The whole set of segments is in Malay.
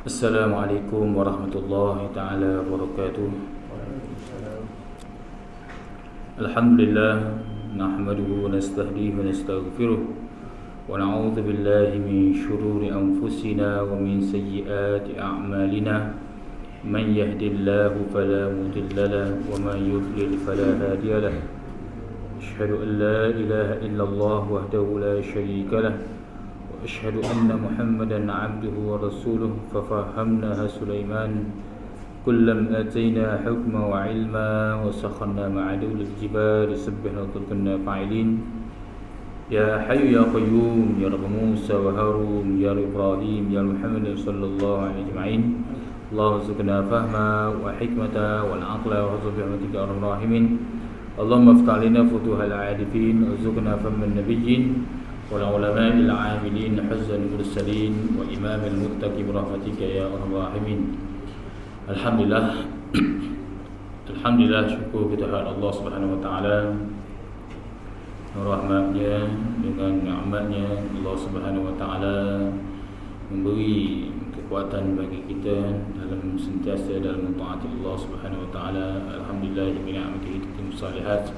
Assalamualaikum warahmatullahi ta'ala wabarakatuh. Alhamdulillah, nahmaduhu wa nasta'dihi wa nastaghfiruh wa na'udzu billahi min shururi anfusina wa min sayyiati a'malina. Man yahdihillahu fala mudilla lahu wa man yudlil fala hadiya lahu. Asyhadu an la ilaha illallah wahdahu la syarika lahu أشهد أن محمدا عبده ورسوله ففهمناها سليمان كلا آتينا حكما وعلما وسخرنا مع دول الجبال سبحنا وكنا فاعلين يا حي يا قيوم يا رب موسى وهارون يا رب إبراهيم يا محمد صلى الله عليه أجمعين اللهم ارزقنا فهما وحكمة والعقل وحفظ برحمتك يا أرحم الراحمين اللهم افتح لنا فتوح العارفين وارزقنا فهم النبيين والعلماء العاملين حزن المرسلين وإمام المتقين برحمتك يا أرحم الراحمين. Alhamdulillah, syukur kita kepada Allah Subhanahu wa taala. Rahmatnya dengan nikmatnya Allah Subhanahu wa taala memberi kekuatan bagi kita dalam sentiasa dalam mentaati Allah Subhanahu wa taala. Alhamdulillah bi ni'matihi tatimmu shalihat.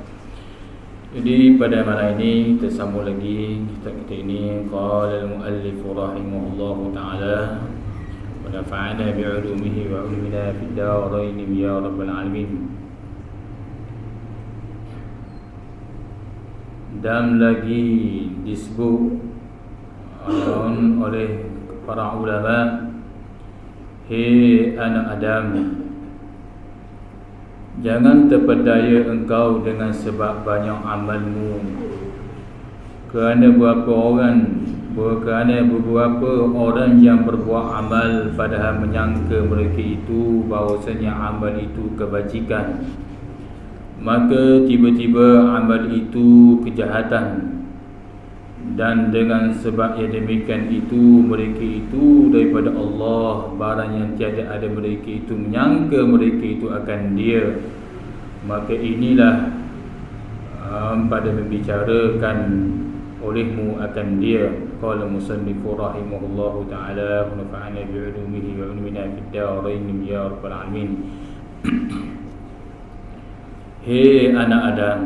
Jadi pada malam ini kita sambung lagi kitab kita ini. Qala al-muallif rahimahullahu ta'ala wa nafa'ana bi'ulumihi wa 'ulumina fid darain ya rabbal alamin. Dan lagi disebut oleh para ulama, hei anak Adam, jangan terpedaya engkau dengan sebab banyak amalmu. Kerana beberapa orang yang berbuat amal padahal menyangka mereka itu bahawasanya amal itu kebajikan, maka tiba-tiba amal itu kejahatan. Dan dengan sebab yang demikian itu, mereka itu daripada Allah, barang yang tiada ada mereka itu menyangka mereka itu akan dia. Maka inilah pada membicarakan olehmu akan dia. Qala musannifu rahimahullahu ta'ala wa nafa'ana bi'ulumihi wa 'ulumina fid darain ya rabbal alamin. Hei anak Adam,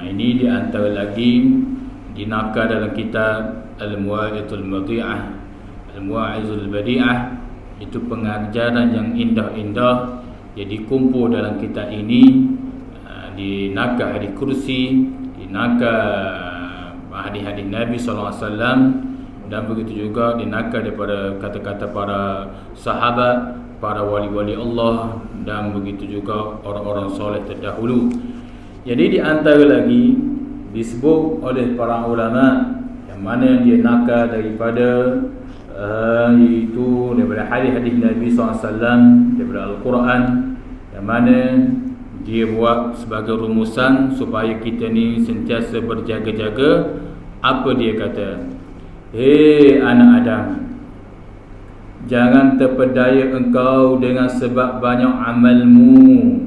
ini di antara lagi dinakar dalam kitab Al-Muwa'izatul Badi'ah. Al-Muwa'izatul Badi'ah itu pengajaran yang indah-indah yang dikumpul dalam kitab ini. Dinakar hadis kursi, dinakar hadis-hadis Nabi SAW, dan begitu juga dinakar daripada kata-kata para sahabat, para wali-wali Allah, dan begitu juga orang-orang soleh terdahulu. Jadi di antara lagi disebut oleh para ulama yang mana dia nakal daripada iaitu daripada hadis-hadis Nabi SAW, daripada Al-Quran, yang mana dia buat sebagai rumusan supaya kita ni sentiasa berjaga-jaga. Apa dia kata? Hei anak Adam, jangan terpedaya engkau dengan sebab banyak amalmu.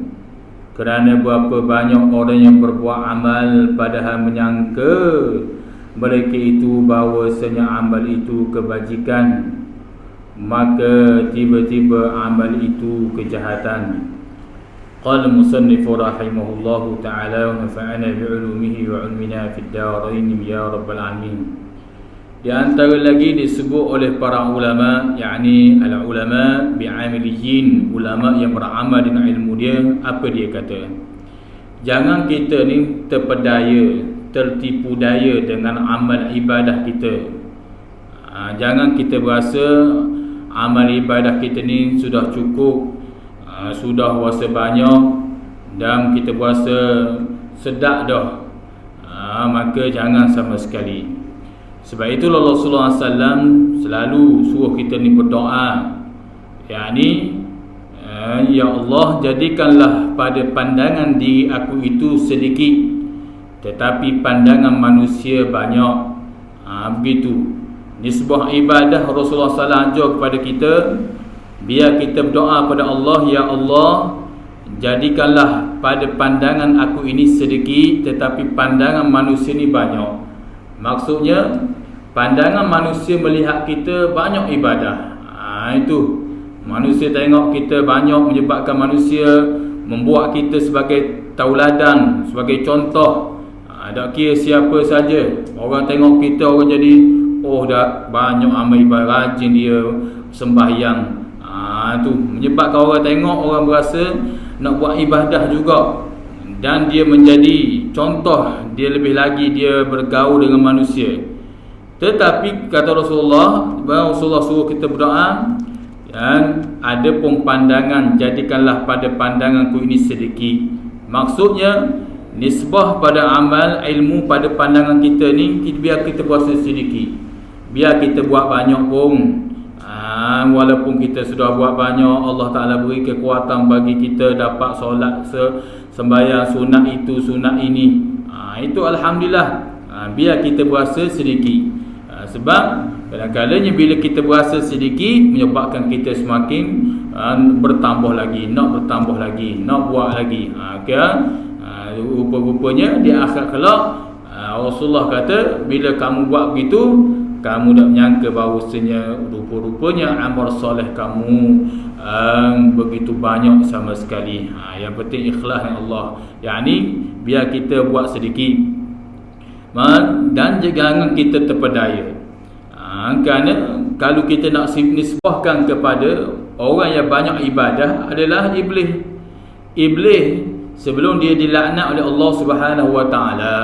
Kerana berapa banyak orang yang berbuat amal padahal menyangka mereka itu bahawasanya amal itu kebajikan, maka tiba-tiba amal itu kejahatan. Qala musannifu rahimahullahu ta'ala wa nafa'ana bi'ulumihi wa 'ulumina fid darain ya rabbal alamin. Di antara lagi disebut oleh para ulama, yakni al-ulama bi'amiliyin, ulama yang beramal dengan ilmu dia. Apa dia kata? Jangan kita ni terpedaya, tertipu daya dengan amal ibadah kita. Jangan kita berasa amal ibadah kita ni sudah cukup, sudah berasa banyak, dan kita berasa sedap dah. Maka jangan sama sekali. Sebab itu Rasulullah SAW selalu suruh kita ni berdoa, yakni ya Allah, jadikanlah pada pandangan diri aku itu sedikit, tetapi pandangan manusia banyak. Begitu. Ini sebuah ibadah Rasulullah SAW ajar kepada kita. Biar kita berdoa kepada Allah, ya Allah, jadikanlah pada pandangan aku ini sedikit, tetapi pandangan manusia ni banyak. Maksudnya pandangan manusia melihat kita banyak ibadah, itu Manusia tengok kita banyak menyebabkan manusia, membuat kita sebagai tauladan, sebagai contoh. Tak kira siapa saja, orang tengok kita, orang jadi dah banyak amal ibadah, rajin dia sembahyang. Tu menyebabkan orang tengok, orang berasa nak buat ibadah juga, dan dia menjadi contoh, dia lebih lagi dia bergaul dengan manusia. Tetapi kata Rasulullah suruh kita berdoa, dan ada pun pandangan, jadikanlah pada pandanganku ini sedikit. Maksudnya nisbah pada amal, ilmu pada pandangan kita ni, biar kita puasa sedikit, biar kita buat banyak pun. Walaupun kita sudah buat banyak, Allah Ta'ala beri kekuatan bagi kita dapat solat, sembahyang sunat itu, sunat ini, itu Alhamdulillah. Biar kita puasa sedikit. Sebab kadang-kadangnya bila kita berasa sedikit, menyebabkan kita semakin bertambah lagi, nak bertambah lagi, nak buat lagi. Rupa-rupanya di akhirat kelak, Rasulullah kata, bila kamu buat begitu, kamu tak menyangka bahawasanya rupa-rupanya amal soleh kamu begitu banyak sama sekali. Yang penting ikhlas dengan Allah. Yang ni biar kita buat sedikit, dan jangan kita terpedaya. Kerana kalau kita nak nisbahkan kepada orang yang banyak ibadah adalah iblis. Iblis sebelum dia dilaknat oleh Allah Subhanahu Wa Taala,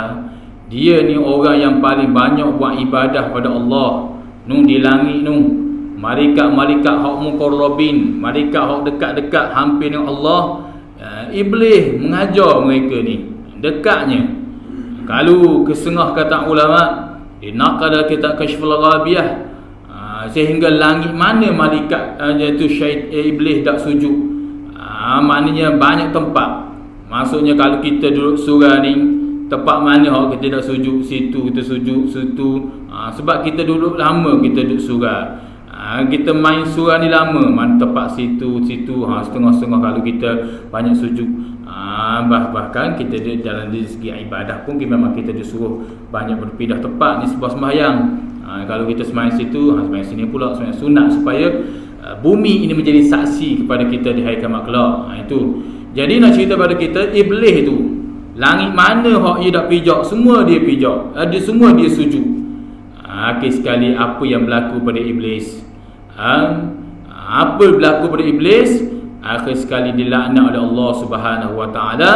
dia ni orang yang paling banyak buat ibadah pada Allah. Di langit malaikat-malaikat hak muqarrabin, malaikat hak dekat-dekat hampir dengan Allah, iblis mengajar mereka ni dekatnya. Kalau kesengah kata ulama, naqala kita kashful ghabiyah, sehingga langit mana malaikat iaitu iblis tak sujud. Maknanya banyak tempat. Maksudnya kalau kita duduk surau ni, tempat mana kita nak sujud, situ kita sujud, situ. Sebab kita duduk lama, kita duduk surau. Kita main surau ni lama, mana tempat situ, setengah-setengah kalau kita banyak sujud. Bahkan kita dalam segi ibadah pun memang kita disuruh banyak berpindah tempat ni sebab sembahyang. Kalau kita sembahyang situ, sembahyang sini pula, sembahyang sunat, supaya bumi ini menjadi saksi kepada kita di hari kiamat kelak. Itu. Jadi nak cerita pada kita, iblis tu, langit mana hak dia dak pijak, semua dia pijak. Semua dia sujud. Akhir sekali apa yang berlaku pada iblis? Apa berlaku pada iblis? Akhir sekali dilaknat oleh Allah Subhanahu Wa Taala.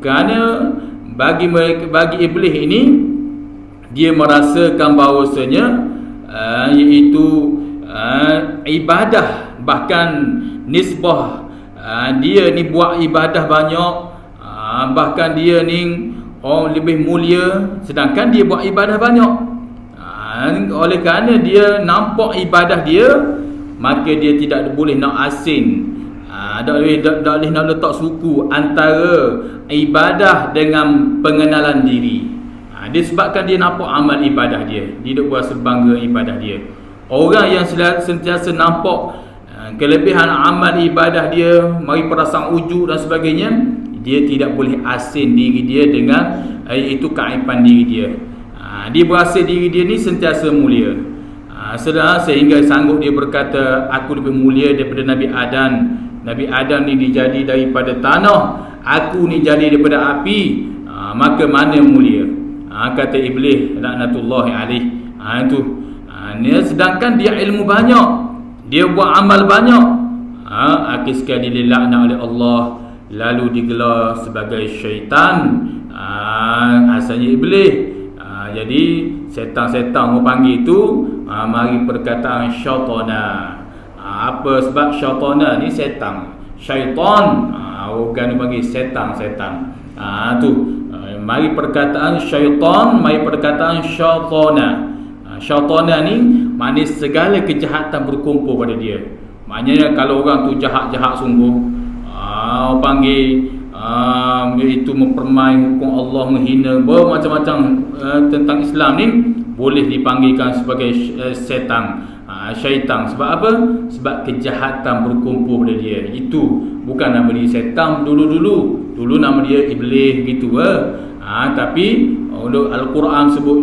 Kerana bagi iblis ini, dia merasakan bahawasanya iaitu ibadah, bahkan nisbah, dia ni buat ibadah banyak, bahkan dia ni lebih mulia, sedangkan dia buat ibadah banyak. Oleh kerana dia nampak ibadah dia, maka dia tidak boleh nak asing, tak boleh nak letak suku antara ibadah dengan pengenalan diri. Disebabkan dia nampak amal ibadah dia, dia tak berasa bangga ibadah dia. Orang yang sentiasa nampak kelebihan amal ibadah dia, mari perasaan ujub dan sebagainya, dia tidak boleh asing diri dia dengan itu keaiban diri dia. Dia berasa diri dia ni sentiasa mulia, sehingga sanggup dia berkata, aku lebih mulia daripada Nabi Adam. Nabi Adam ni dijadi daripada tanah, aku ni jadi daripada api, maka mana mulia? Kata iblis laknatullahi alaih. Itu. Sedangkan dia ilmu banyak, dia buat amal banyak, akhir sekali dilaknat oleh Allah, lalu digelar sebagai syaitan. Asalnya iblis. Jadi setan-setan orang panggil itu, mari perkataan syaitana. Apa sebab syaitana ni setan, syaitan, orang panggil setan-setan. Tu mari perkataan syaitan, mari perkataan syaitana. Syaitana ni maknanya segala kejahatan berkumpul pada dia. Maknanya kalau orang tu jahat-jahat sungguh, orang panggil iaitu mempermain hukum Allah, menghina, bermacam-macam tentang Islam ni, boleh dipanggilkan sebagai setan, syaitan. Sebab apa? Sebab kejahatan berkumpul pada dia. Itu bukan nama dia setan dulu nama dia iblis gitu. Tapi Al-Quran sebut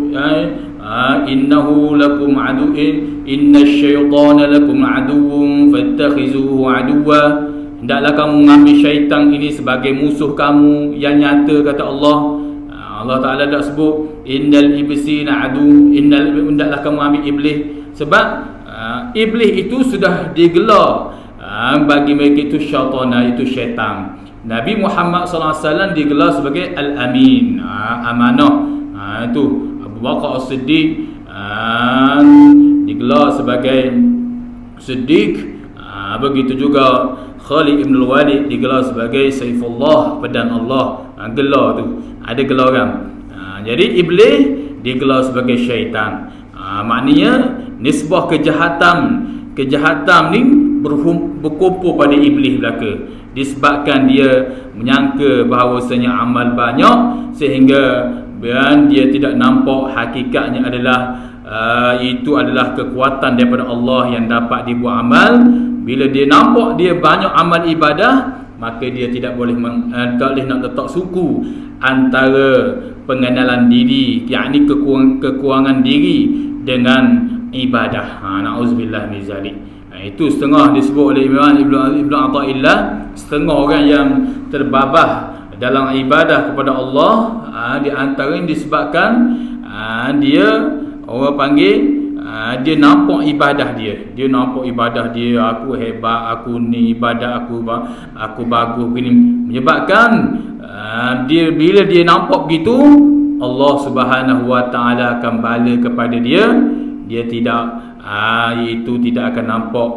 innahu lakum adu'in innasyaitana lakum aduwwun fattakhizuhu aduwwa. Hendaklah kamu mengambil syaitan ini sebagai musuh kamu yang nyata, kata Allah. Allah Ta'ala dah sebut innal iblisina adu, hendaklah kamu ambil iblis. Sebab iblis itu sudah digelar bagi mereka itu syaitana, itu syaitan. Nabi Muhammad SAW digelar sebagai Al-Amin, amanah. Itu Abu Bakar As-Siddiq digelar sebagai Siddiq. Begitu juga Khalid ibn al-Walid digelar sebagai Saifullah, pedang Allah. Gelar tu ada gelaran. Jadi iblis digelar sebagai syaitan. Maknanya nisbah kejahatan ni berkumpul pada iblis belaka, disebabkan dia menyangka bahawasanya amal banyak sehingga dia tidak nampak hakikatnya adalah itu adalah kekuatan daripada Allah yang dapat dibuat amal. Bila dia nampak dia banyak amal ibadah, maka dia tidak boleh nak letak suku antara pengenalan diri, yakni kekurangan diri dengan ibadah. Na'udzubillah min zalik. Itu setengah disebut oleh Imam Ibn Athaillah, setengah orang yang terbabah dalam ibadah kepada Allah, di antaranya disebabkan dia, orang panggil, dia nampak ibadah dia. Dia nampak ibadah dia, aku hebat, aku ni ibadah aku bagus begini. Menyebabkan dia, bila dia nampak begitu, Allah Subhanahu Wa Taala akan bala kepada dia. Dia tidak iaitu tidak akan nampak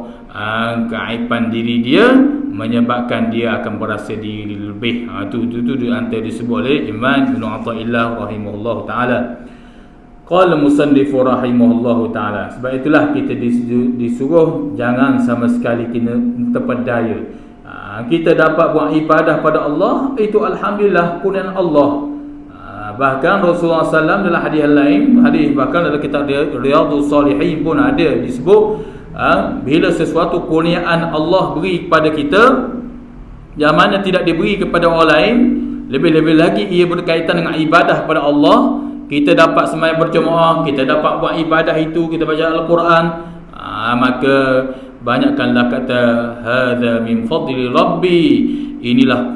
keaiban diri dia, menyebabkan dia akan berasa diri lebih. Itu antara disebut oleh Imam Ibn Athaillah rahimahullah ta'ala. Qala musannif rahimahullah ta'ala. Sebab itulah kita disuruh jangan sama sekali kita terpedaya. Kita dapat buat ibadah pada Allah, itu alhamdulillah kurniaan Allah. Bahkan Rasulullah SAW dalam hadis lain, bahkan dalam kitab Riyadhus Salihin pun ada disebut, bila sesuatu kurniaan Allah beri kepada kita yang mana tidak diberi kepada orang lain, lebih-lebih lagi ia berkaitan dengan ibadah kepada Allah. Kita dapat sembahyang berjemaah, kita dapat buat ibadah itu, kita baca Al-Quran, maka banyakkanlah kata hadza min fadli rabbi, inilah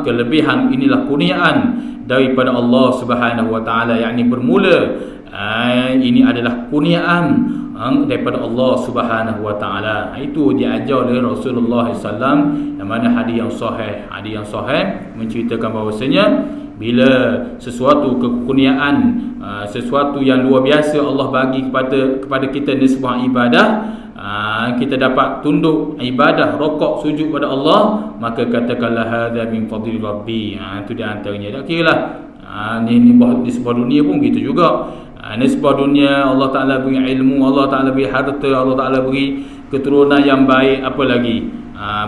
kelebihan, inilah kurniaan daripada Allah Subhanahu Wa Taala, yakni bermula ini adalah kurniaan daripada Allah Subhanahu Wa Taala. Itu diajar oleh Rasulullah SAW, yang mana hadis yang sahih menceritakan bahawasanya bila sesuatu kekurniaan, sesuatu yang luar biasa Allah bagi kepada kita ni sebuah ibadah, kita dapat tunduk ibadah, rokok, sujud pada Allah, maka katakanlah hadza min fadli rabbi. Itu di antaranya. Tak kiralah ni sebuah dunia pun gitu juga. Nisbah dunia, Allah Ta'ala beri ilmu, Allah Ta'ala beri harta, Allah Ta'ala beri keturunan yang baik, apa lagi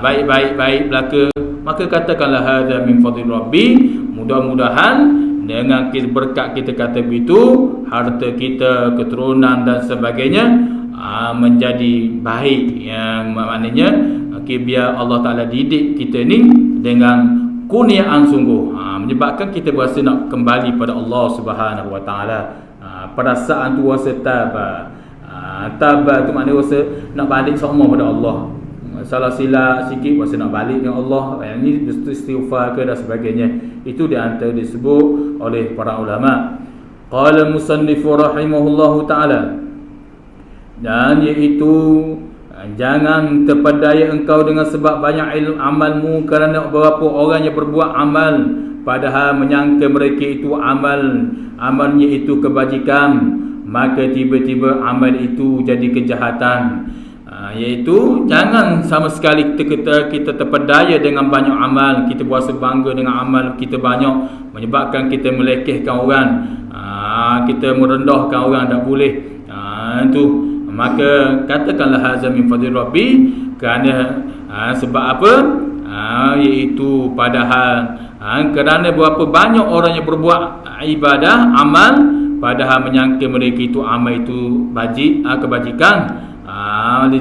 baik belaka, maka katakanlah hadza min fadli rabbi. Mudah-mudahan dengan berkat kita kata begitu, harta kita, keturunan dan sebagainya menjadi baik, yang maknanya biar Allah Ta'ala didik kita ni dengan kurniaan sungguh, menyebabkan kita berasa nak kembali pada Allah Subhanahu Wa Ta'ala. Perasaan tu rasa tabah tu maknanya rasa nak balik semua pada Allah. Salah silap sikit rasa nak balik dengan Allah, yang ni istighfar ke dan sebagainya. Itu di antara disebut oleh para ulama. Qala musannif rahimahullahu ta'ala, dan iaitu jangan terpedaya engkau dengan sebab banyak ilmu amalmu, kerana beberapa orang yang berbuat amal padahal menyangka mereka itu amalnya itu kebajikan, maka tiba-tiba amal itu jadi kejahatan. Iaitu jangan sama sekali kita terpedaya dengan banyak amal, kita berasa bangga dengan amal kita banyak, menyebabkan kita melekehkan orang, kita merendahkan orang, tak boleh. Itu maka katakanlah hadza min fadli rabbi, kerana sebab apa? Iaitu padahal kerana berapa banyak orang yang berbuat ibadah, amal, padahal menyangka mereka itu amal itu kebajikan,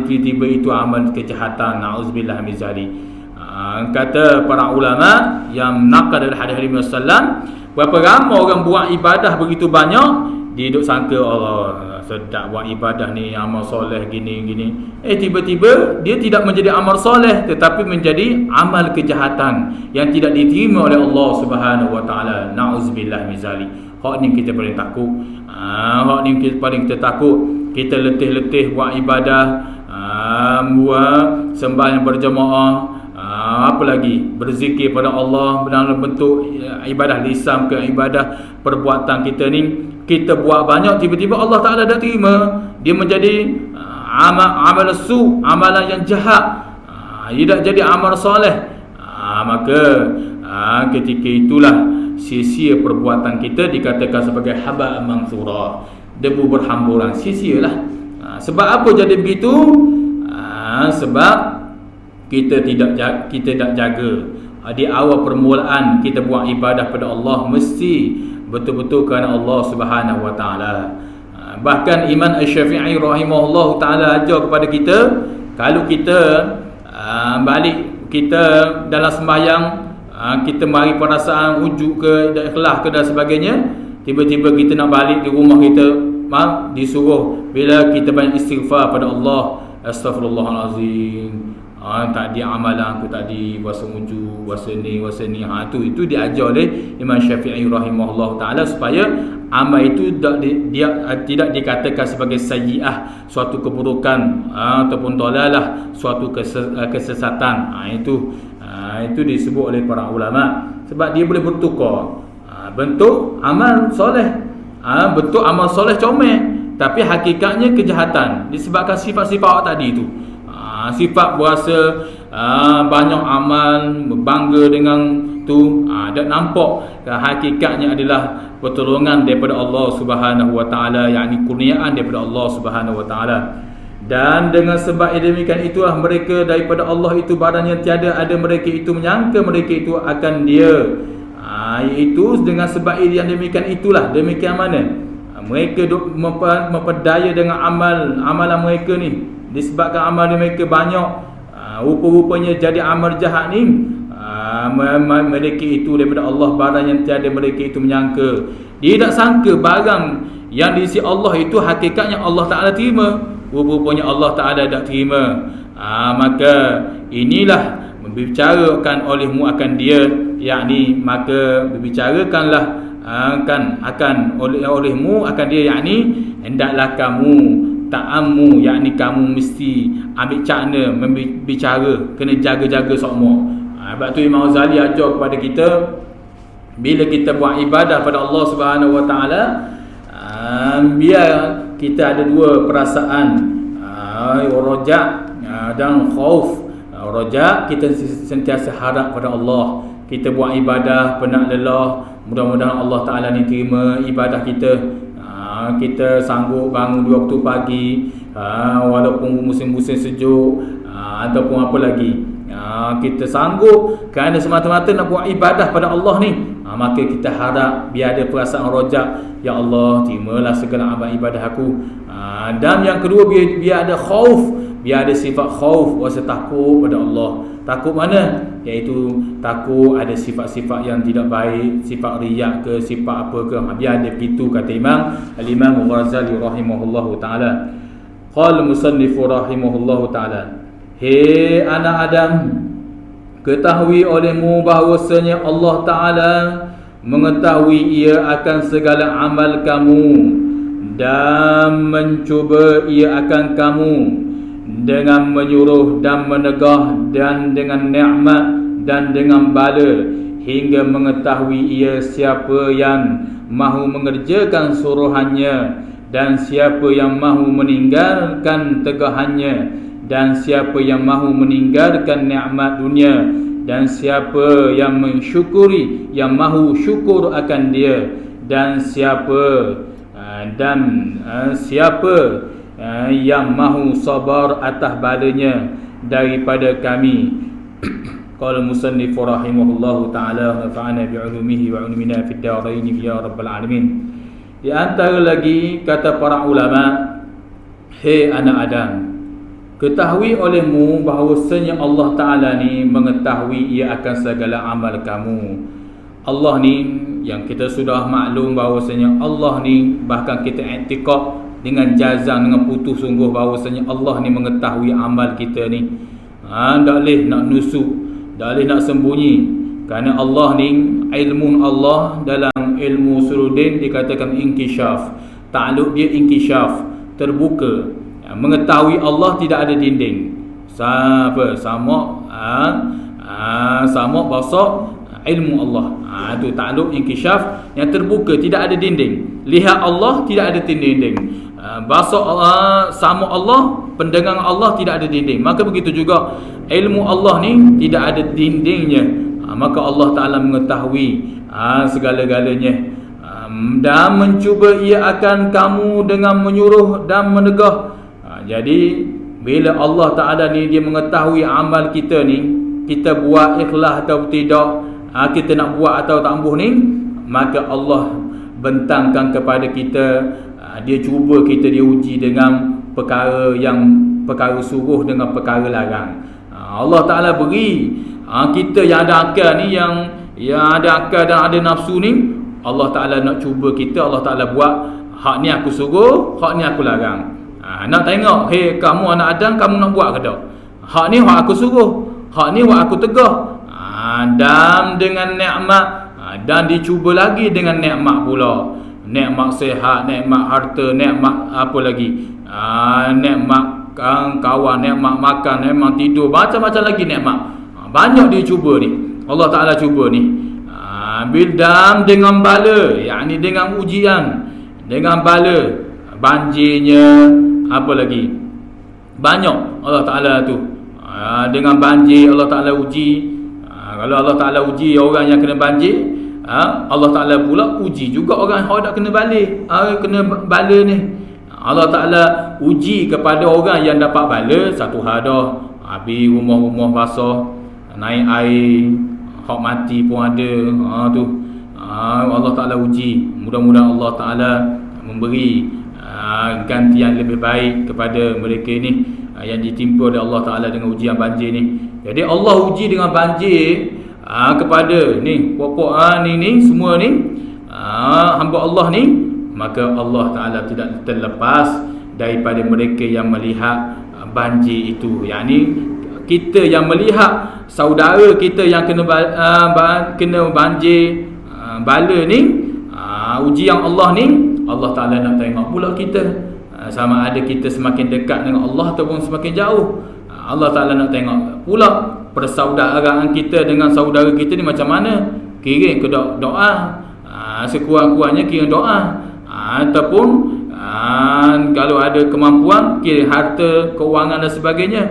tiba-tiba itu amal kejahatan. Na'udzubillah min zalik. Kata para ulama yang nakal dari hadis Nabi sallallahu, berapa ramai orang buat ibadah begitu banyak, dia duk sangka Allah sedap buat ibadah ni, amal soleh gini. Tiba-tiba dia tidak menjadi amal soleh, tetapi menjadi amal kejahatan yang tidak diterima oleh Allah Subhanahu Wa Taala. Na'udzubillah min zalik. Hak ni kita paling takut. Hak ni kita paling takut. Kita letih-letih buat ibadah, buat sembahyang berjemaah, apa lagi, berzikir pada Allah dalam bentuk ibadah lisan ke ibadah perbuatan kita ni, kita buat banyak, tiba-tiba Allah Ta'ala dah terima, dia menjadi amal su, amalan yang jahat, tidak jadi amal soleh. Maka ketika itulah sia-sia perbuatan kita, dikatakan sebagai haba'an manthura, debu berhamburan, sia-sialah. Sebab apa jadi begitu? Sebab kita tidak jaga di awal permulaan kita buat ibadah pada Allah, mesti betul-betul kerana Allah Subhanahu Wa Taala. Bahkan Imam Asy-Syafi'i rahimahullah taala ajar kepada kita, kalau kita balik kita dalam sembahyang, kita mari perasaan ujuk ke, ikhlas ke dan sebagainya, tiba-tiba kita nak balik di rumah kita, disuruh bila kita banyak istighfar pada Allah, astaghfirullahalazim, tak di amalan aku tadi, puasa wujud, puasa ni, itu diajar oleh Imam Syafi'i rahimahullah taala, supaya amal itu tidak dikatakan sebagai sayyi'ah, suatu keburukan, ataupun dalalah, suatu kesesatan. Itu disebut oleh para ulama, sebab dia boleh bertukar bentuk amal soleh, bentuk amal soleh comel, tapi hakikatnya kejahatan, disebabkan sifat-sifat tadi itu. Sifat berasa banyak amal, berbangga dengan tu, dan nampak hakikatnya adalah pertolongan daripada Allah Subhanahu Wa Taala, yakni kurniaan daripada Allah Subhanahu Wa Taala. Dan dengan sebab demikian itulah mereka daripada Allah itu barang yang tiada ada, mereka itu menyangka mereka itu akan dia. Iaitu dengan sebab yang demikian itulah, demikian mana mereka memperdaya dengan amalan mereka ni, disebabkan amal mereka banyak, rupa-rupanya jadi amal jahat ni. Mereka itu daripada Allah barang yang tiada, mereka itu menyangka, dia tak sangka barang yang di sisi Allah itu hakikatnya Allah Ta'ala terima, rupa-rupanya Allah Ta'ala tak terima. Maka inilah membicarakan olehmu akan dia, yakni maka berbicarakanlah akan olehmu akan dia, yakni hendaklah kamu ta'ammu, yakni kamu mesti ambil cakna membicara, kena jaga-jaga semua. Sebab tu Imam Ghazali ajar kepada kita, bila kita buat ibadah pada Allah Subhanahu Wa Taala, biar kita ada dua perasaan, raja dan khauf. Raja, kita sentiasa harap pada Allah, kita buat ibadah penat lelah, mudah-mudahan Allah Ta'ala ni terima ibadah kita. Kita sanggup bangun di waktu pagi, walaupun musim-musim sejuk, ataupun apa lagi, kita sanggup kerana semata-mata nak buat ibadah pada Allah ni, maka kita harap biar ada perasaan rojak, ya Allah terimalah segala amal ibadah aku. Dan yang kedua, biar ada khauf, biar ada sifat khauf, rasa takut pada Allah. Takut mana? Iaitu takut ada sifat-sifat yang tidak baik, sifat riak ke, sifat apa ke, biar ada begitu, kata Al-Imam Ghazali rahimahullahu ta'ala. Qala musannif rahimahullahu ta'ala, hei anak Adam, ketahui olehmu bahawasanya Allah Ta'ala mengetahui ia akan segala amal kamu, dan mencuba ia akan kamu dengan menyuruh dan menegah, dan dengan nikmat dan dengan bala, hingga mengetahui ia siapa yang mahu mengerjakan suruhannya, dan siapa yang mahu meninggalkan tegahannya, dan siapa yang mahu meninggalkan nikmat dunia, dan siapa yang mensyukuri, yang mahu syukur akan dia, dan siapa yang mahu sabar atas balanya daripada kami. Qala musannif rahimahullahu ta'ala, nafa'ana bi'ulumihi wa 'ulumina fid darain ya rabbal alamin. Di antara lagi kata para ulama, hei anak Adam, ketahui olehmu bahawasanya Allah Ta'ala ni mengetahui ia akan segala amal kamu. Allah ni yang kita sudah maklum bahawasanya Allah ni, bahkan kita i'tiqad dengan jazam, dengan putus sungguh bahawasanya Allah ni mengetahui amal kita ni. Tak boleh nak nusuk, tak boleh nak sembunyi, kerana Allah ni, ilmu Allah dalam ilmu Usuluddin dikatakan inkishaf. Takluk dia inkishaf, terbuka. Mengetahui Allah tidak ada dinding. Sama basar ilmu Allah. Itu takluk inkishaf yang terbuka, tidak ada dinding. Lihat Allah tidak ada dinding. Basar Allah, sama Allah, pendengar Allah tidak ada dinding. Maka begitu juga ilmu Allah ni tidak ada dindingnya. Maka Allah Ta'ala mengetahui segala-galanya, dan mencuba ia akan kamu dengan menyuruh dan menegah. Jadi bila Allah Ta'ala ni dia mengetahui amal kita ni, kita buat ikhlas atau tidak, kita nak buat atau tak ambuh ni, maka Allah bentangkan kepada kita, dia cuba kita diuji dengan perkara suruh dengan perkara larang. Allah Ta'ala beri kita yang ada akal ni, yang ada akal dan ada nafsu ni, Allah Ta'ala nak cuba kita. Allah Ta'ala buat hak ni aku suruh, hak ni aku larang. Nak tengok, hey kamu anak Adam, kamu nak buat ke tak? Hak ni hak aku suruh, hak ni hak aku tegah. Dan dengan nikmat, dan dicuba lagi dengan nikmat pula. Nikmat sihat, nikmat harta, nikmat apa lagi? Nikmat kawan, nikmat makan, nikmat tidur, macam-macam lagi nikmat. Banyak dia cuba ni, Allah Ta'ala cuba ni. Bildam dengan bala, yakni dengan ujian, dengan bala, banjirnya, apa lagi, banyak Allah Ta'ala tu. Dengan banjir Allah Ta'ala uji. Kalau Allah Ta'ala uji orang yang kena banjir, Allah Ta'ala pula uji juga orang yang tak kena balik, kena bala ni. Allah Ta'ala uji kepada orang yang dapat bala, satu hal dah, habis rumah-rumah basah, naik air, hak mati pun ada. Tu Allah Ta'ala uji. Mudah-mudahan Allah Ta'ala memberi ganti yang lebih baik kepada mereka ni yang ditimpa oleh Allah Ta'ala dengan ujian banjir ni. Jadi Allah uji dengan banjir kepada ni pokok ni semua ni hamba Allah ni, maka Allah Ta'ala tidak terlepas daripada mereka yang melihat banjir itu. Yakni kita yang melihat saudara kita yang kena banjir bala ni, ujian Allah ni, Allah Ta'ala nak tengok pula kita, sama ada kita semakin dekat dengan Allah ataupun semakin jauh. Allah Ta'ala nak tengok pula persaudaraan kita dengan saudara kita ni macam mana. Kirim ke doa, sekurang-kurangnya kirim doa, ataupun kalau ada kemampuan kirim harta, keuangan dan sebagainya.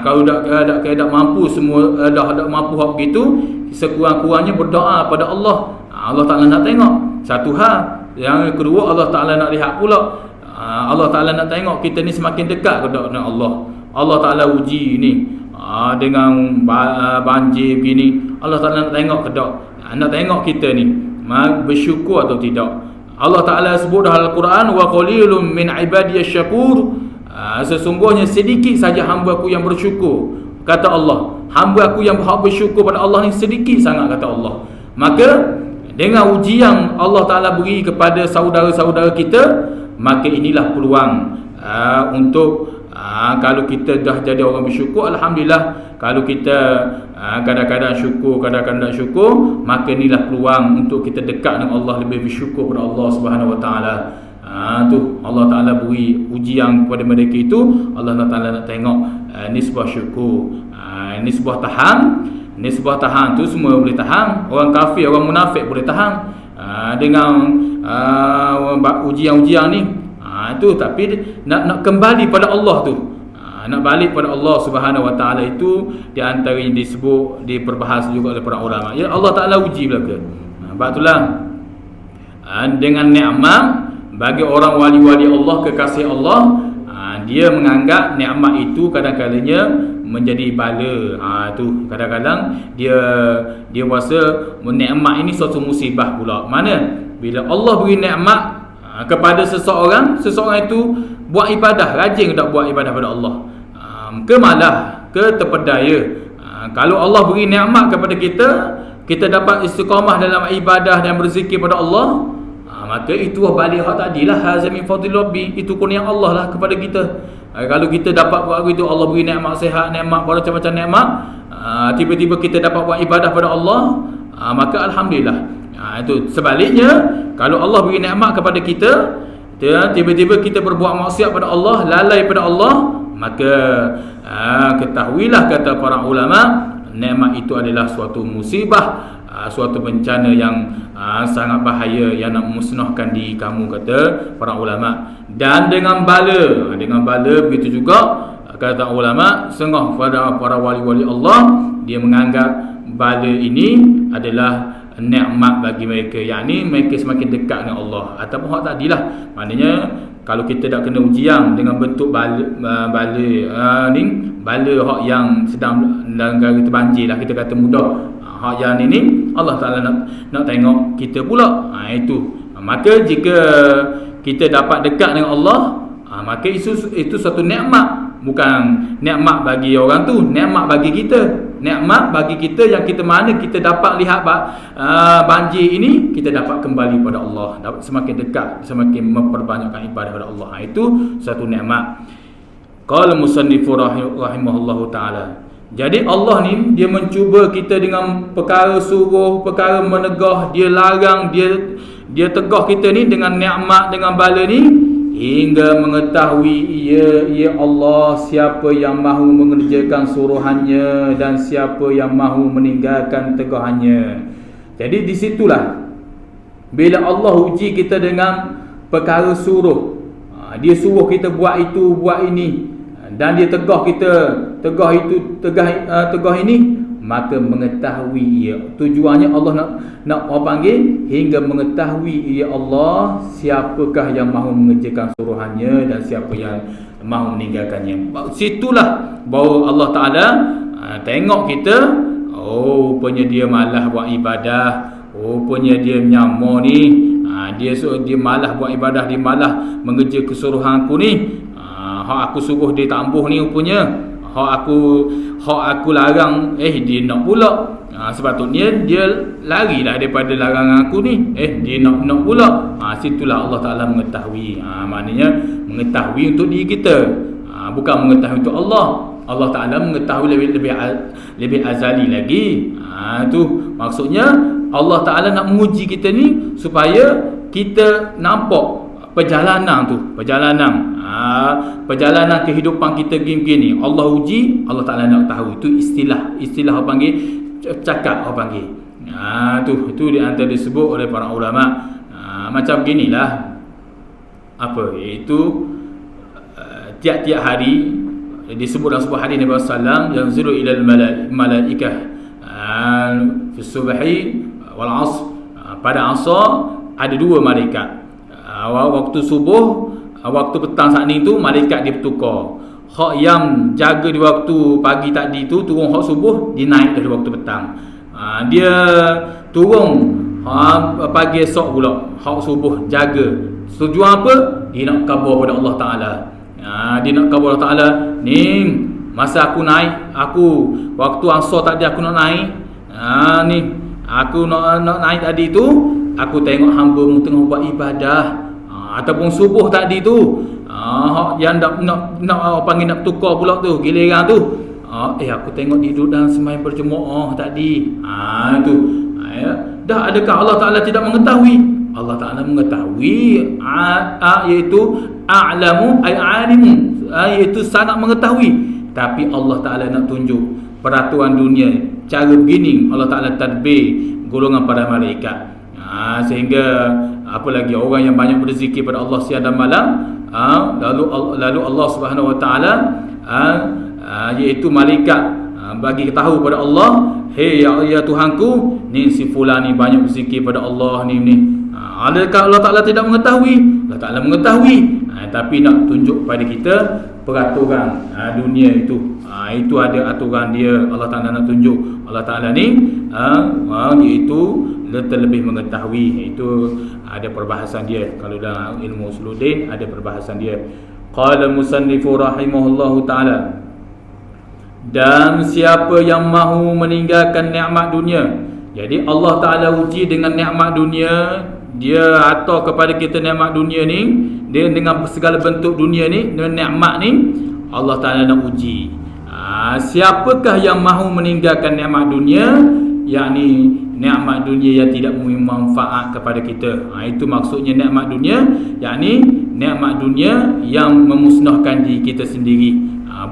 Kalau tak mampu, semua dah mampu hak begitu, sekurang-kurangnya berdoa pada Allah. Allah Ta'ala nak tengok. Satu hal. Yang kedua, Allah Ta'ala nak lihat pula, Allah Ta'ala nak tengok kita ni semakin dekat ke tak dengan Allah. Allah Ta'ala uji ni dengan banjir begini, Allah Ta'ala nak tengok ke tak, nak tengok kita ni bersyukur atau tidak. Allah Ta'ala sebut dalam Al-Quran, wa qalilun min ibadiyasy syakur, sesungguhnya sedikit saja hamba aku yang bersyukur, kata Allah. Hamba aku yang bersyukur pada Allah ni sedikit sangat, kata Allah. Maka dengan ujian Allah Ta'ala beri kepada saudara-saudara kita, maka inilah peluang untuk kalau kita dah jadi orang bersyukur, Alhamdulillah. Kalau kita kadang-kadang syukur, kadang-kadang tak syukur, maka inilah peluang untuk kita dekat dengan Allah, lebih bersyukur kepada Allah Subhanahu Wa Ta'ala. Tu Allah Ta'ala beri ujian kepada mereka itu. Allah Ta'ala nak tengok nisbah syukur, nisbah tahan. Nisbah tahan tu semua boleh tahan. Orang kafir, orang munafik boleh tahan dengan ujian-ujian ni. Itu tapi nak kembali pada Allah tu, nak balik pada Allah Subhanahu Wa Ta'ala, itu di antaranya disebut, diperbahas juga oleh para ulama. Ya, Allah Ta'ala uji belaka. Sebab itulah dengan nikmat bagi orang wali-wali Allah, kekasih Allah, dia menganggap nikmat itu kadang-kadangnya menjadi bala. Tu kadang-kadang dia rasa nikmat ini suatu musibah pula. Mana bila Allah beri nikmat kepada seseorang itu buat ibadah, rajin tak buat ibadah pada Allah, ke malah ke terpedaya. Kalau Allah beri nikmat kepada kita, kita dapat istiqamah dalam ibadah dan berzikir pada Allah, maka itu balik hak tadilah hazam min fadli rabbi, itu kurnia Allah lah kepada kita. Kalau kita dapat buat begitu, Allah beri nikmat sihat, nikmat macam-macam nikmat, tiba-tiba kita dapat buat ibadah pada Allah, maka alhamdulillah. Itu sebaliknya, kalau Allah beri nikmat kepada kita, tiba-tiba kita berbuat maksiat pada Allah, lalai pada Allah, maka ketahuilah kata para ulama, nikmat itu adalah suatu musibah, suatu bencana yang sangat bahaya yang nak musnahkan diri kamu, kata para ulama. Dan dengan bala begitu juga kata ulama, setengah pada para wali-wali Allah, dia menganggap bala ini adalah nikmat bagi mereka, yakni mereka semakin dekat dengan Allah. Ataupun hak tadilah, maknanya kalau kita dah kena ujian dengan bentuk bala hak yang sedang negara terbanjir lah, kita kata mudah, hak yang ini Allah Ta'ala nak tengok kita pula. Itu maka jika kita dapat dekat dengan Allah, maka itu satu nikmat. Bukan nikmat bagi orang tu, nikmat bagi kita. Nikmat bagi kita yang kita mana kita dapat lihat banjir ini, kita dapat kembali pada Allah, dapat semakin dekat, semakin memperbanyakkan ibadah pada Allah. Itu satu nikmat. Qala musannifu rahimahullahu ta'ala. Jadi Allah ni dia mencuba kita dengan perkara suruh, perkara menegah, dia larang, dia tegah kita ni dengan nikmat, dengan bala ni, hingga mengetahui ia Allah siapa yang mahu mengerjakan suruhannya dan siapa yang mahu meninggalkan tegahannya. Jadi di situlah bila Allah uji kita dengan perkara suruh, dia suruh kita buat itu, buat ini, dan dia tegah kita, tegah ini, maka mengetahui ia. Tujuannya Allah nak panggil hingga mengetahui ia Allah siapakah yang mahu mengerjakan suruhannya dan siapa yang mahu meninggalkannya. Situlah bahawa Allah Ta'ala tengok kita, oh rupanya dia malas buat ibadah, rupanya dia menyamar ni, dia malas buat ibadah, dia malas mengerja kesuruhan aku ni, hak aku suruh dia tak ampuh ni rupanya, hak aku larang dia nak pula. Sepatutnya dia larilah daripada larangan aku ni, dia nak pula. Situlah Allah Ta'ala mengetahui. Maknanya mengetahui untuk diri kita, bukan mengetahui untuk Allah. Allah Ta'ala mengetahui lebih azali lagi. Itu maksudnya Allah Ta'ala nak menguji kita ni supaya kita nampak perjalanan kehidupan kita begini. Allah uji, Allah Ta'ala nak tahu. Itu istilah orang panggil cakap, orang panggil. Itu di antara disebut oleh para ulama. Macam beginilah, iaitu tiap-tiap hari disebut dalam sebuah hadis Nabi sallallahu yang zuru ilal malaikah fi subhi wal asr. Pada asar ada dua malaikat. Waktu subuh, waktu petang saat ni tu malaikat dia bertukar. Hak yang jaga di waktu pagi tadi tu turun hak subuh, dia naik dari waktu petang. Dia turun pagi esok pula, hak subuh jaga. Tujuan apa? Dia nak khabar pada Allah Ta'ala. Dia nak khabar Allah Ta'ala, ni masa aku naik, waktu asar tadi aku nak naik, ni aku nak naik tadi tu, aku tengok hamba-Mu tengah buat ibadah. Ataupun subuh tadi tu, yang nak panggil nak tukar pula tu, giliran tu, aku tengok dia duduk dalam sembahyang berjemaah tadi. Tu dah, adakah Allah Ta'ala tidak mengetahui? Allah Ta'ala mengetahui, iaitu a'lamu ay alimu, iaitu sangat mengetahui. Tapi Allah Ta'ala nak tunjuk peraturan dunia, cara begini Allah Ta'ala tadbir golongan para malaikat. Sehingga apalagi orang yang banyak berzikir pada Allah siang dan malam, lalu Allah Subhanahu Wa Taala iaitu malaikat bagi tahu pada Allah, hei ya Tuhanku, ni si fulan ni banyak berzikir pada Allah ni. Adakah Allah Ta'ala tidak mengetahui? Allah Ta'ala mengetahui, tapi nak tunjuk pada kita peraturan dunia itu. Itu ada aturan dia, Allah Ta'ala nak tunjuk. Allah Ta'ala ni iaitu terlebih mengetahui. Itu ada perbahasan dia. Kalau dalam ilmu usuluddin ada perbahasan dia. Qala musannifu rahimahullahu ta'ala, dan siapa yang mahu meninggalkan nikmat dunia. Jadi Allah Ta'ala uji dengan nikmat dunia, dia atur kepada kita nikmat dunia ni, dia dengan segala bentuk dunia ni, dengan nikmat ni, Allah Ta'ala nak uji. Siapakah yang mahu meninggalkan nikmat dunia, yakni nikmat dunia yang tidak memberi manfaat kepada kita. Itu maksudnya nikmat dunia, yakni nikmat dunia yang memusnahkan diri kita sendiri.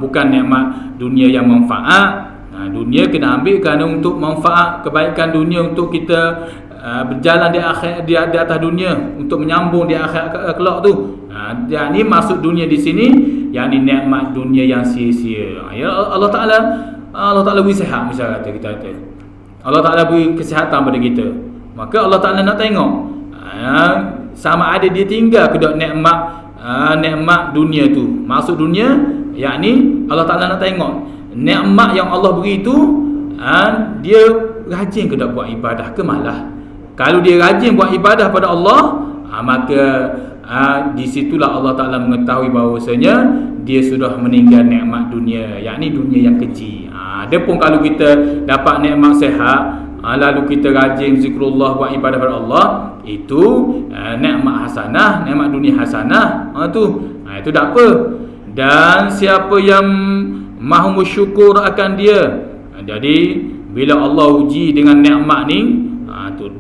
Bukan nikmat dunia yang manfaat. Dunia kena ambil kerana untuk manfaat kebaikan dunia, untuk kita berjalan di atas dunia, untuk menyambung di akhirat kelak tu. Yang ni maksud dunia di sini, yakni nikmat dunia yang sia-sia. Ya Allah Taala beri sihat, misalnya kita kata Allah Taala beri kesihatan pada kita, maka Allah Taala nak tengok sama ada dia tinggal ke tak nikmat dunia tu. Maksud dunia, yakni Allah Taala nak tengok nikmat yang Allah beri tu, dia rajin ke tak buat ibadah ke malah. Kalau dia rajin buat ibadah pada Allah, maka di situlah Allah Ta'ala mengetahui bahawasanya dia sudah meninggal nikmat dunia, yakni dunia yang kecil. Adapun kalau kita dapat nikmat sehat, lalu kita rajin zikrullah, buat ibadah pada Allah, itu nikmat hasanah, nikmat dunia hasanah. Itu tak apa. Dan siapa yang mahu bersyukur akan dia, jadi bila Allah uji dengan nikmat ni,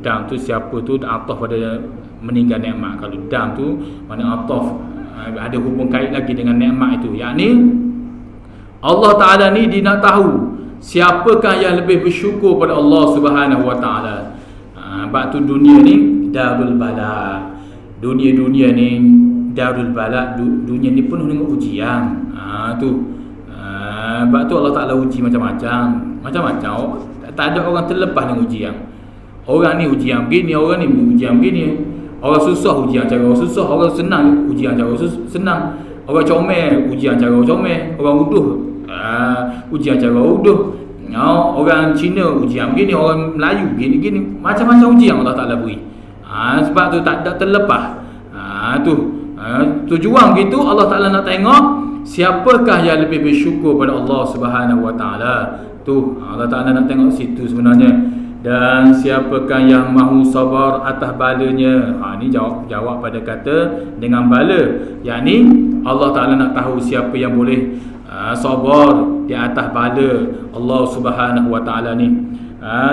dam tu siapa tu ataf pada meninggal nikmat. Kalau dam tu mana ataf ada hubung kait lagi dengan nikmat itu, yakni Allah Ta'ala ni dia nak tahu siapakah yang lebih bersyukur pada Allah Subhanahu Wa Ta'ala. Sebab tu dunia ni darul bala. Dunia ni darul bala, dunia ni penuh dengan ujian. Sebab tu Allah Ta'ala uji macam-macam. Tak ada orang terlepas dengan ujian. Orang ni ujian begini, orang ni ujian begini. Orang susah ujian cara orang susah, orang senang ujian cara senang. Orang comel ujian cara orang comel, orang uduh ujian cara uduh. Orang Cina ujian begini, orang Melayu gini-gini. Macam-macam ujian Allah Ta'ala beri. Sebab tu tak terlepas. Tujuan gitu Allah Ta'ala nak tengok siapakah yang lebih bersyukur pada Allah Subhanahu Wa Ta'ala. Allah Ta'ala nak tengok situ sebenarnya. Dan siapakah yang mahu sabar atas balanya. Ini jawab pada kata dengan bala, yakni Allah Ta'ala nak tahu siapa yang boleh sabar di atas bala Allah Subhanahu Wa Ta'ala ni,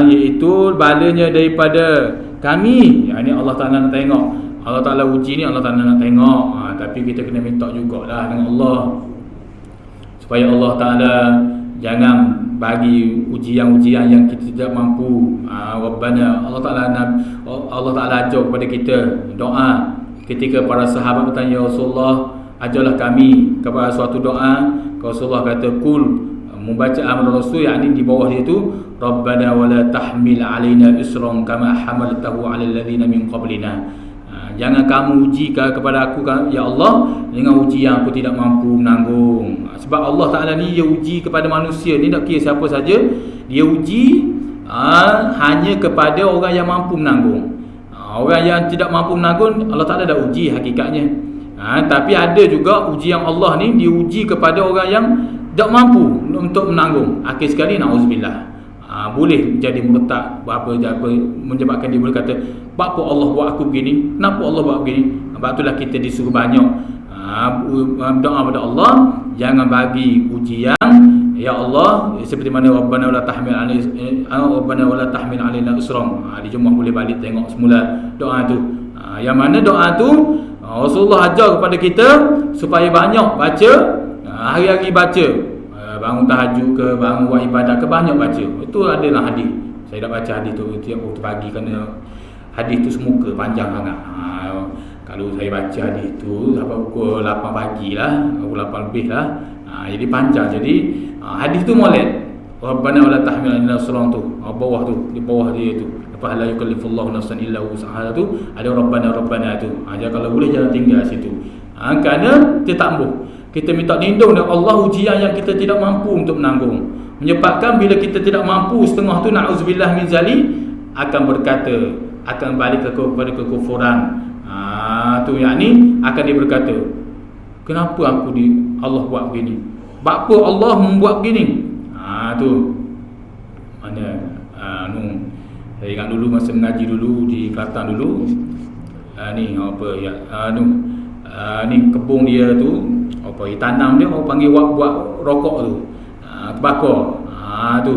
iaitu balanya daripada kami. Yakni Allah Ta'ala nak tengok. Allah Ta'ala uji ni, Allah Ta'ala nak tengok. Tapi kita kena minta jugalah dengan Allah, supaya Allah Ta'ala jangan bagi ujian-ujian yang kita tidak mampu. Rabbana, Allah Ta'ala ajar kepada kita doa. Ketika para sahabat bertanya, ya Rasulullah, ajarlah kami kepada suatu doa. Rasulullah kata, kul, membaca amal Rasul, yakni di bawah dia tu, Rabbana wala tahmil alaina isran kama hamaltahu ala alladhina min qablina. Jangan kamu uji kepada aku, ya Allah, dengan uji yang aku tidak mampu menanggung. Sebab Allah Ta'ala ni dia uji kepada manusia ni, tak kira siapa saja. Dia uji hanya kepada orang yang mampu menanggung. Orang yang tidak mampu menanggung, Allah Ta'ala dah uji hakikatnya. Tapi ada juga ujian Allah ni diuji kepada orang yang tak mampu untuk menanggung. Akhir sekali, na'udzubillah, boleh jadi murtad, menyebabkan dia boleh kata, kenapa Allah buat aku begini, kenapa Allah buat begini. Sebab itulah kita disuruh banyak doa kepada Allah, jangan bagi ujian, ya Allah, seperti mana Rabbana wala tahmil alaina isran. Dijumah boleh balik tengok semula doa tu. Yang mana doa tu Rasulullah ajar kepada kita supaya banyak baca, hari-hari baca. Bangun tahajud ke, bangun buat ibadah ke, banyak baca. Itu adalah hadis. Saya dah baca hadis tu tiap waktu pagi, kerana hadis tu semuka panjang sangat. Kalau saya baca hadis tu sampai pukul 8 pagi lah, pukul 8 lebih lah. Jadi panjang. Jadi hadis tu molek. Rabbana wala tahmil alaina isran tu, bawah tu, di bawah dia tu. Lepas la yukallifullahu nafsan illa wus'aha tu, ada Rabbana tu. Jadi kalau boleh jangan tinggal situ. Kerana dia tak mampu. Kita minta lindung dari Allah ujian yang kita tidak mampu untuk menanggung. Menyebabkan bila kita tidak mampu setengah tu, na'udzubillah min zalik, akan berkata, akan balik kepada kekufuran. Tu yakni akan dia berkata, kenapa Allah buat begini? Apa Allah membuat begini? Tu mana saya ingat dulu masa mengaji dulu di Kelantan dulu, ni apa ya ni kebun dia tu apa tanam dia orang panggil buat rokok tu, tembakau tu,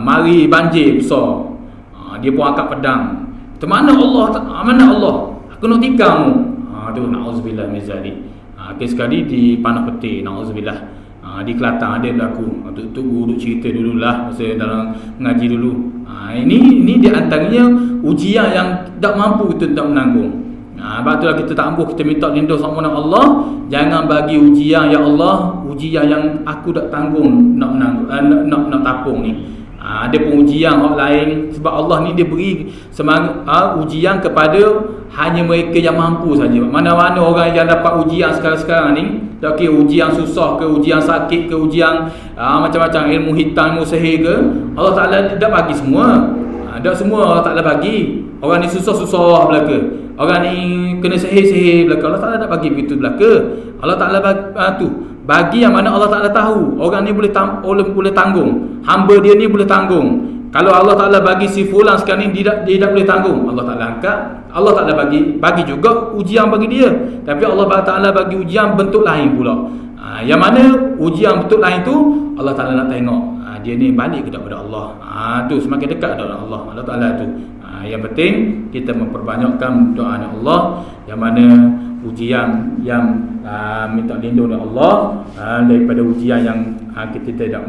mari banjir besar, dia pun angkat pedang, mana Allah aku nak tikam tu, na'udzubillah min zalik. Kes sekali di Panah Peti, na'udzubillah, di Kelantan ada berlaku. Tok guru cerita dululah masa dalam mengaji dulu. Ini di antaranya ujian yang tak mampu kita tak menanggung. Sebab itulah kita tak mampu, kita minta lindung sama dengan Allah. Jangan bagi ujian ya Allah, ujian yang aku tak tanggung nak menanggung, nak tapung ni. Ada pun ujian orang lain, sebab Allah ni dia beri semangat ujian kepada hanya mereka yang mampu saja. Mana-mana orang yang dapat ujian sekarang-sekarang ni, tak kira ujian susah ke, ujian sakit ke, ujian macam-macam ilmu hitam, ilmu sihir ke, Allah Ta'ala tak bagi semua. Tak semua Allah Ta'ala bagi. Orang ni susah-susah belaka, orang ni kena sihir-sihir belaka, Allah Ta'ala tak bagi begitu belaka. Allah Ta'ala bagi yang mana Allah Ta'ala tahu. Orang ni boleh tanggung, hamba dia ni boleh tanggung. Kalau Allah Ta'ala bagi si fulan sekarang ni dia tak boleh tanggung, Allah Ta'ala angkat. Allah Ta'ala bagi juga ujian bagi dia, tapi Allah Ta'ala bagi ujian bentuk lain pula. Yang mana ujian bentuk lain tu Allah Ta'ala nak tengok dia ni balik ke kepada Allah. Tu semakin dekat dengan Allah Ta'ala tu. Yang penting kita memperbanyakkan doa Allah, yang mana ujian yang minta lindung dari Allah daripada ujian yang kita tidak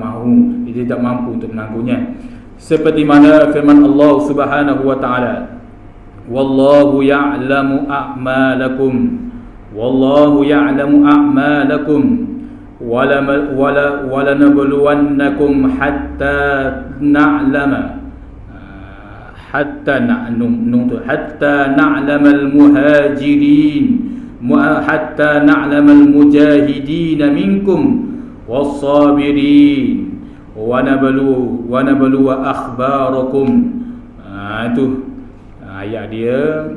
mampu untuk menanggungnya. Seperti mana firman Allah Subhanahu wa taala, wallahu ya'lamu a'malakum, wallahu ya'lamu a'malakum wala nabluwannakum hatta na'lama al-muhajirin hatta na'lama al-mujahidin minkum was-sabirin wa nablu akhbarakum. Itu ayat dia,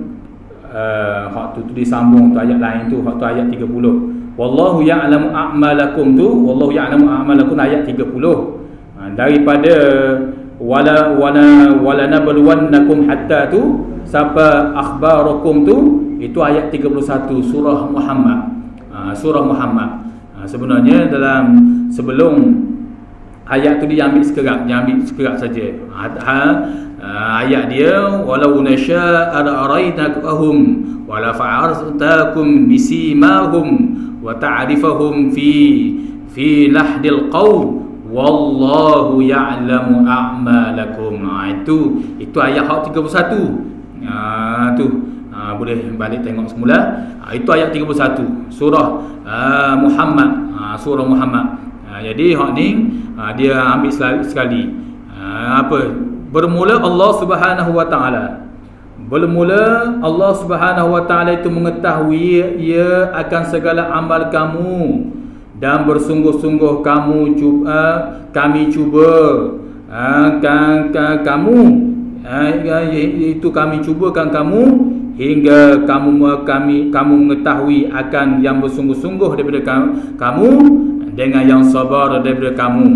hak tu disambung tu ayat lain tu, hak tu ayat 30. Wallahu ya'lamu a'malakum tu, wallahu ya'lamu a'malakum ayat 30. Daripada wala nabluwannakum hatta tu sampai akhbarakum tu, itu ayat 31 surah Muhammad. Surah Muhammad. Sebenarnya sebelum ayat tu dia ambil sekerat saja. Ayat dia, walau nasya'a la'araynakahum wala fa'artakum bisimahum wa ta'rifahum fi lahdil qawl wallahu ya'lamu a'malakum. Itu ayat 31. Boleh balik tengok semula. Itu ayat 31 surah Muhammad. Surah Muhammad. Jadi hak ni dia ambil sekali. Bermula Allah Subhanahu wa taala. Bermula Allah Subhanahu wa taala itu mengetahui ia akan segala amal kamu, dan bersungguh-sungguh kami cubakan kamu hingga kamu mengetahui akan yang bersungguh-sungguh daripada kamu dengan yang sabar daripada kamu,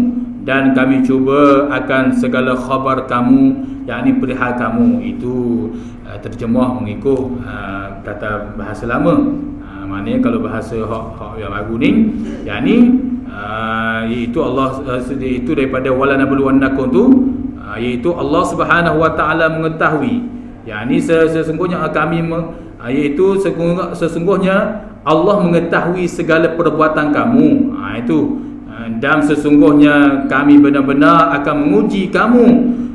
dan kami cuba akan segala khabar kamu, yakni perihal kamu. Itu terjemah mengikut kata bahasa lama. Maknanya kalau bahasa hak yang baru ni, yakni iaitu Allah, itu daripada wala nabluwannakum tu, iaitu Allah Subhanahu wa taala mengetahui, yakni sesungguhnya kami iaitu sesungguhnya Allah mengetahui segala perbuatan kamu. Itu dan sesungguhnya kami benar-benar akan menguji kamu,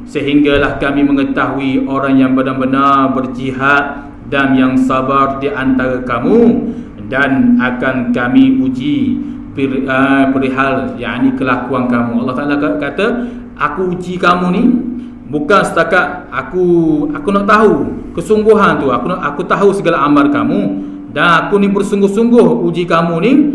sehinggalah kami mengetahui orang yang benar-benar berjihad dan yang sabar di antara kamu, dan akan kami uji perihal yakni kelakuan kamu. Allah Ta'ala kata, aku uji kamu ni bukan setakat aku nak tahu kesungguhan tu, aku tahu segala amal kamu, dan aku ni bersungguh-sungguh uji kamu ni,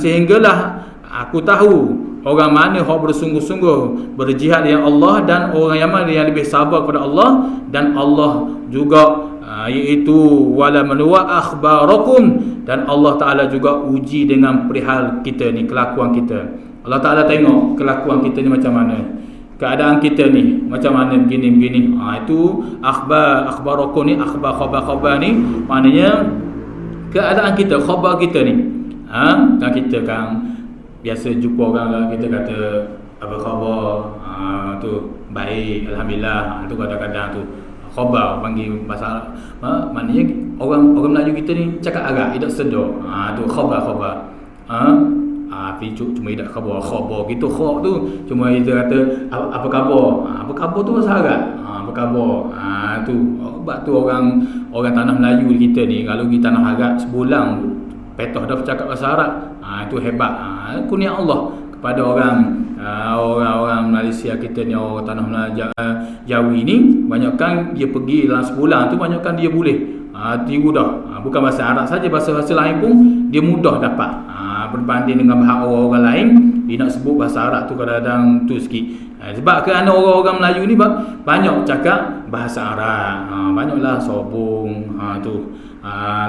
sehinggalah aku tahu orang mana yang bersungguh-sungguh berjihad dengan Allah, dan orang yang mana yang lebih sabar kepada Allah. Dan Allah juga iaitu wala manwa akhbarakum, dan Allah Ta'ala juga uji dengan perihal kita ni, kelakuan kita. Allah Ta'ala tengok kelakuan kita ni macam mana. keadaan kita ni macam mana begini. Itu akhbarakum ni, khabar ni maknanya keadaan kita, khabar kita ni. Kan kita kan biasa jumpa orang kita kata apa khabar, tu baik alhamdulillah, tu kadang-kadang tu khabar panggil bahasa maknanya orang Melayu kita ni cakap agak tidak sedar. Tu khabar. Cuma tidak khabar gitu, khabar tu cuma kita kata apa khabar. Apa khabar tu bahasa Arab. Apa khabar. Tu sebab tu orang tanah Melayu kita ni kalau pergi tanah Arab sebulan petah dah bercakap bahasa Arab. Itu hebat. Kurnia Allah kepada orang Malaysia kita ni, orang tanah Jawi ni, banyakkan dia pergi dalam sebulan tu, banyakkan dia boleh tiru dah. Bukan bahasa Arab saja, bahasa lain pun dia mudah dapat. Berbanding dengan bahasa orang lain, dia nak sebut bahasa Arab tu kadang-kadang tu sikit. Sebab kerana orang Melayu ni banyak cakap bahasa Arab. Banyaklah sobong.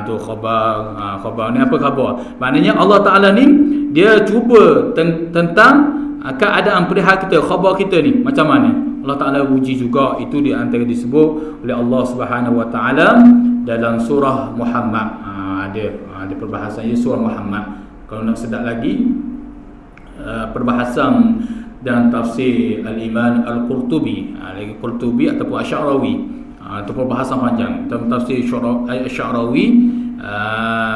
Tu khabar ni apa khabar? Maknanya Allah Ta'ala ni dia cuba tentang keadaan perihal kita, khabar kita ni macam mana. Allah Ta'ala uji juga. Itu di antara disebut oleh Allah Subhanahu Wa Ta'ala dalam surah Muhammad. Ada perbahasannya surah Muhammad. Kalau nak sedap lagi perbahasan dan tafsir Al-Imam Al-Qurtubi, Qurtubi ataupun Asy'arawi, itu perbahasan panjang dalam tafsir Asy'arawi,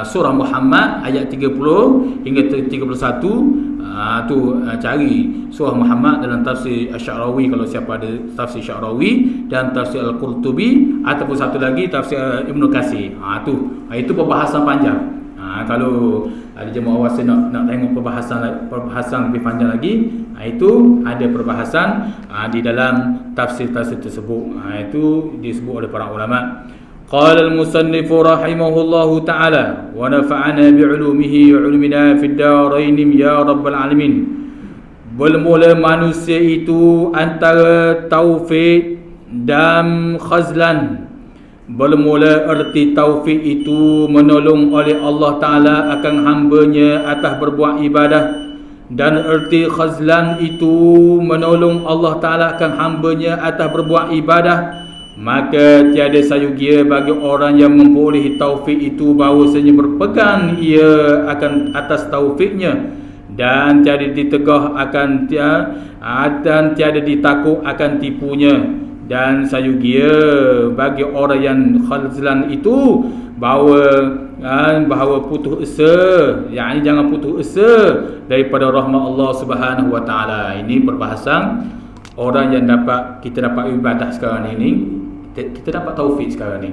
surah Muhammad ayat 30 hingga 31. Tu cari surah Muhammad dalam tafsir Asy'arawi kalau siapa ada tafsir Asy'arawi, dan tafsir Al-Qurtubi ataupun satu lagi tafsir Ibnu Katsir. Itu perbahasan panjang. Kalau ada jemaah awam nak tengok perbahasan lebih panjang lagi, itu ada perbahasan di dalam tafsir-tafsir tersebut. Itu disebut oleh para ulama. Qala al-musannif rahimahullahu ta'ala wa nafa'ana bi'ulumihi wa 'ulumina fid darain ya rabbal alamin. Bermula manusia itu antara taufik dan khazlan. Bermula erti taufik itu menolong oleh Allah Ta'ala akan hambanya atas berbuat ibadah, dan erti khazlan itu menolong Allah Ta'ala akan hambanya atas berbuat ibadah. Maka tiada sayugia bagi orang yang memperolehi taufik itu bahawasanya berpegang ia akan atas taufiknya, dan tiada ditegah akan dan tiada ditakut akan tipunya. Dan sayugia bagi orang yang khazlan itu bahawa putus asa, yakni jangan putus asa daripada rahmat Allah Subhanahu Wa Ta'ala. Ini perbahasan orang yang kita dapat ibadah sekarang ini, kita dapat taufik sekarang ni.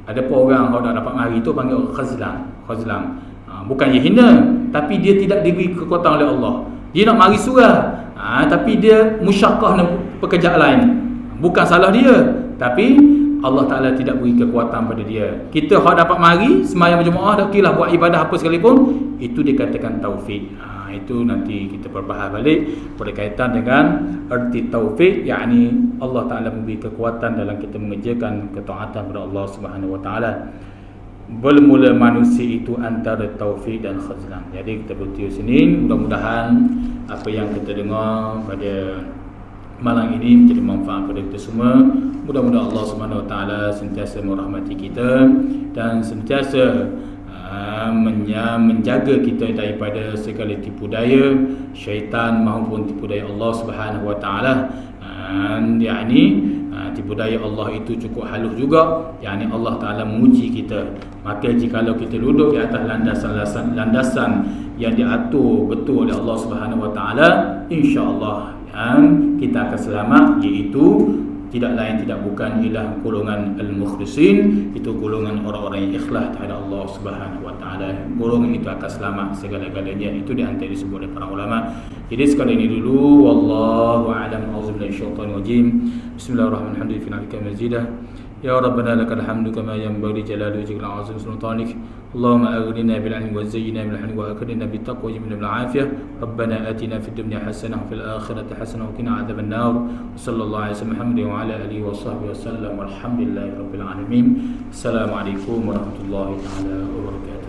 Ada pun orang kalau nak dapat mari tu panggil khazlan. Bukan dia hina, tapi dia tidak diberi kekuatan oleh Allah. Dia nak mari surah, tapi dia musyaqqah pekerjaan lain. Bukan salah dia, tapi Allah Ta'ala tidak beri kekuatan pada dia. Kita dapat mari sembahyang berjemaah, dah kira buat ibadah apa sekalipun, itu dikatakan taufik. Itu nanti kita berbahas balik berkaitan dengan erti taufik, yakni Allah Ta'ala memberi kekuatan dalam kita mengerjakan ketaatan kepada Allah Subhanahu Wa Ta'ala. Bermula manusia itu antara taufik dan khazlan. Jadi kita berhenti sini. Mudah-mudahan apa yang kita dengar pada malam ini menjadi manfaat pada kita semua. Mudah-mudahan Allah Subhanahu Wa Ta'ala sentiasa merahmati kita dan sentiasa menjaga kita daripada segala tipu daya syaitan maupun tipu daya Allah Subhanahu Wa Ta'ala. Yakni tipu daya Allah itu cukup halus juga, yakni Allah Ta'ala menguji kita. Maka jikalau kita duduk di atas landasan yang diatur betul oleh Allah Subhanahu Wa Ta'ala, insya-Allah kita akan selamat, iaitu tidak lain tidak bukan ialah golongan al-mukhlisin. Itu golongan orang-orang yang ikhlas kepada Allah Subhanahu Wa Ta'ala. Golongan itu akan selamat segala-galanya. Itu di antara disebut oleh para ulama. Jadi sekali ini dulu, wallahu a'lam. Auzubillahi minasyaitonir rajim. Bismillahirrahmanirrahim. Mazidah. Ya Rabbana lakal hamdu kama yanbaghi jalali wajhikal azim sultanik. Allahumma aghnina bil ilmi wa zayyina bil hilmi wa akrimna bit taqwa wa jibna bil afiyah. Rabbana atina fid dunya hasanah wa fil akhirati hasanah wa qina adzaban nar. Sallallahu alaihi wasallam Muhammadin wa ala alihi wa sahbihi wasallam. Walhamdulillahi rabbil alamin. Assalamualaikum warahmatullahi taala wabarakatuh.